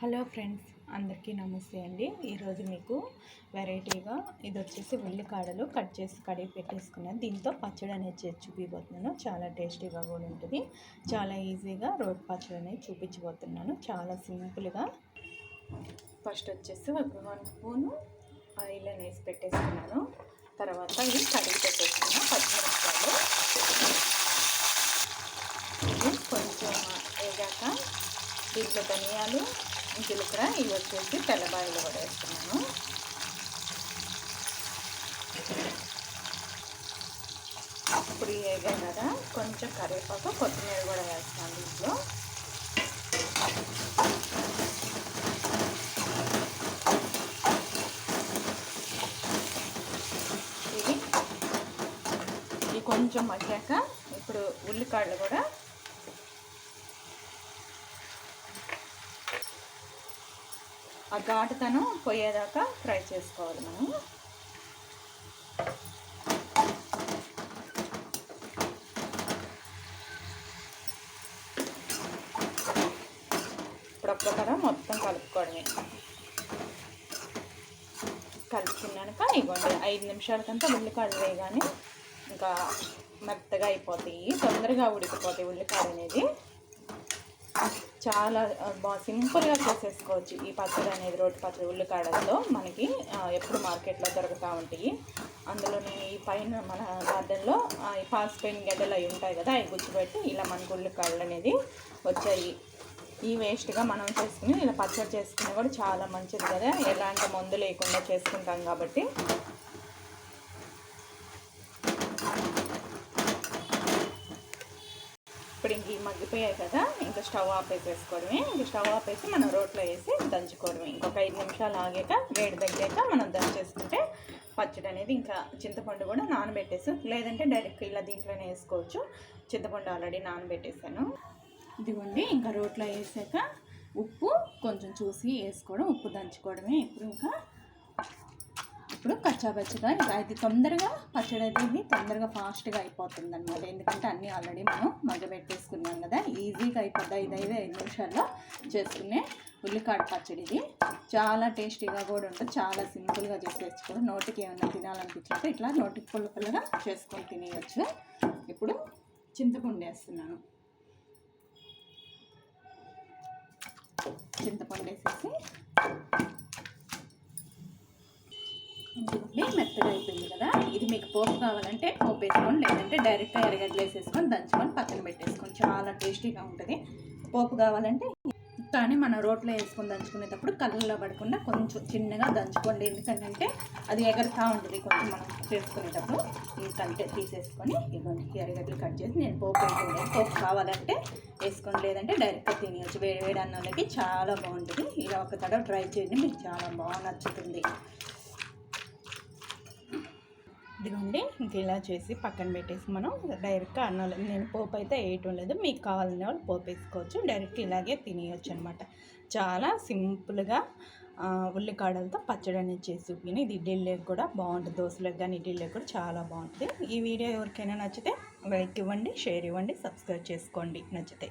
Hello friends, అందరికీ నమస్తే అండి. ఈరోజు మీకు వెరైటీగా ఇది వచ్చేసి ఉల్లికాడలు కట్ చేసి కడిగి పెట్టేసుకున్నాను. దీంతో పచ్చడి అనేది చేసి చూపిపోతున్నాను. చాలా టేస్టీగా కూడా ఉంటుంది. చాలా ఈజీగా రోటి పచ్చడి అనేది చూపించబోతున్నాను. చాలా సింపుల్గా. ఫస్ట్ వచ్చేసి ఒక 1 స్పూను ఆయిల్ అనేసి పెట్టేసుకున్నాను. తర్వాత ఇది కడిగి పెట్టేసుకున్న పచ్చిమిరపకాయలు ఇది కొంచెం వేగాక దీంట్లో ధనియాలు, జీలకర్ర ఇవి వచ్చేసి తెల్లబాయలు కూడా వేస్తున్నాను. ఇప్పుడు వేగాయి కదా, కొంచెం కరివేపాకు, కొత్తిమీర కూడా వేస్తాను దీంట్లో. ఇది కొంచెం మగ్గాక ఇప్పుడు ఉల్లికాడలు కూడా ఆ ఘాటుతనం పోయేదాకా ఫ్రై చేసుకోవాలి మనం. ఇప్పుడు ఒక్కసారి మొత్తం కలుపుకోవడమే. కలుపుకున్నాక ఇవ్వండి 5 నిమిషాలకంతా ఉల్లికాడలు వేయగానే ఇంకా మెత్తగా అయిపోతాయి, తొందరగా ఉడికిపోతాయి. ఉల్లికాడ అనేది చాలా సింపుల్గా చేసేసుకోవచ్చు ఈ పచ్చడి అనేది. రోటి పచ్చడి ఉల్లికాడలతో మనకి ఎప్పుడు మార్కెట్లో దొరుకుతూ ఉంటాయి. అందులో నేను ఈ పైన మన గార్డెన్లో ఈ పాసిపోయిన గడ్డలు అవి ఉంటాయి కదా, అవి గుచ్చిపెట్టి ఇలా మనకు ఉల్లికాడలు అనేది వచ్చాయి. ఈ వేస్ట్గా మనం చేసుకుని ఇలా పచ్చడి చేసుకుని కూడా చాలా మంచిది కదా, ఎలాంటి మందు లేకుండా చేసుకుంటాం కాబట్టి. ఇప్పుడు ఇంక మగ్గిపోయాయి కదా, ఇంకా స్టవ్ ఆపేసేసుకోవడమే. ఇంక స్టవ్ ఆపేసి మనం రోట్లో వేసి దంచుకోవడమే. ఇంకొక 5 నిమిషాలు ఆగాక వేడి తగ్గాక మనం దంచేసుకుంటే పచ్చడి అనేది. ఇంకా చింతపండు కూడా నానబెట్టేసి, లేదంటే డైరెక్ట్ ఇలా దీంట్లోనే వేసుకోవచ్చు. చింతపండు ఆల్రెడీ నానబెట్టేసాను. ఇదిగోండి, ఇంకా రోట్లో వేసాక ఉప్పు కొంచెం చూసి వేసుకోవడం, ఉప్పు దంచుకోవడమే. ఇప్పుడు కచ్చాపచ్చిగా ఇది తొందరగా పచ్చడి అయితే తొందరగా ఫాస్ట్గా అయిపోతుంది అనమాట. ఎందుకంటే అన్నీ ఆల్రెడీ మనం మగ్గబెట్టేసుకున్నాం కదా, ఈజీగా అయిపోద్ది. 5 నిమిషాల్లో చేసుకునే ఉల్లికాడ పచ్చడి ఇది. చాలా టేస్టీగా కూడా ఉంటుంది. చాలా సింపుల్గా చేసేసుకోవడం. నోటికి ఏమైనా తినాలనిపించినట్టు ఇట్లా నోటికి పుల్లగా చేసుకొని తినేయచ్చు. ఇప్పుడు చింతపండు వేస్తున్నాను. చింతపండు వేసేసి మెత్తగా అయిపోయింది కదా. ఇది మీకు పోపు కావాలంటే పోపు వేసుకోండి, లేదంటే డైరెక్ట్గా ఎర్రగడ్డలు వేసేసుకొని దంచుకొని పక్కన పెట్టేసుకోండి. చాలా టేస్టీగా ఉంటుంది. పోపు కావాలంటే కానీ మనం రోట్లో వేసుకొని దంచుకునేటప్పుడు కళ్ళల్లో పడకుండా కొంచెం చిన్నగా దంచుకోండి. ఎందుకంటే అది ఎగరుతూ ఉంటుంది కొంచెం మనం చేసుకునేటప్పుడు. ఇంకంటే తీసేసుకొని ఇవ్వండి, ఎర్రగడ్డలు కట్ చేసి నేను పోపు వేసుకుంటాను. పోపు కావాలంటే వేసుకోండి, లేదంటే డైరెక్ట్గా తినేయచ్చు. వేడి అన్నాలకి చాలా బాగుంటుంది. ఇలా ఒక తడవ ట్రై చేయండి, మీకు చాలా బాగా నచ్చుతుంది. ఇదిగోండి, ఇంక ఇలా చేసి పక్కన పెట్టేసి మనం డైరెక్ట్గా అన్నం, నేను పోపు అయితే వేయటం లేదు, మీకు కావాలనే వాళ్ళు పోపు వేసుకోవచ్చు. డైరెక్ట్ ఇలాగే తినేయచ్చు అనమాట. చాలా సింపుల్గా ఉల్లికాడలతో పచ్చడి అనేది చేసి చూపిని. ఇది ఇడ్లీలకు కూడా బాగుంటుంది, దోశలకు కానీ ఇడ్లీలకు కూడా చాలా బాగుంటుంది. ఈ వీడియో ఎవరికైనా నచ్చితే లైక్ ఇవ్వండి, షేర్ ఇవ్వండి, సబ్స్క్రైబ్ చేసుకోండి నచ్చితే.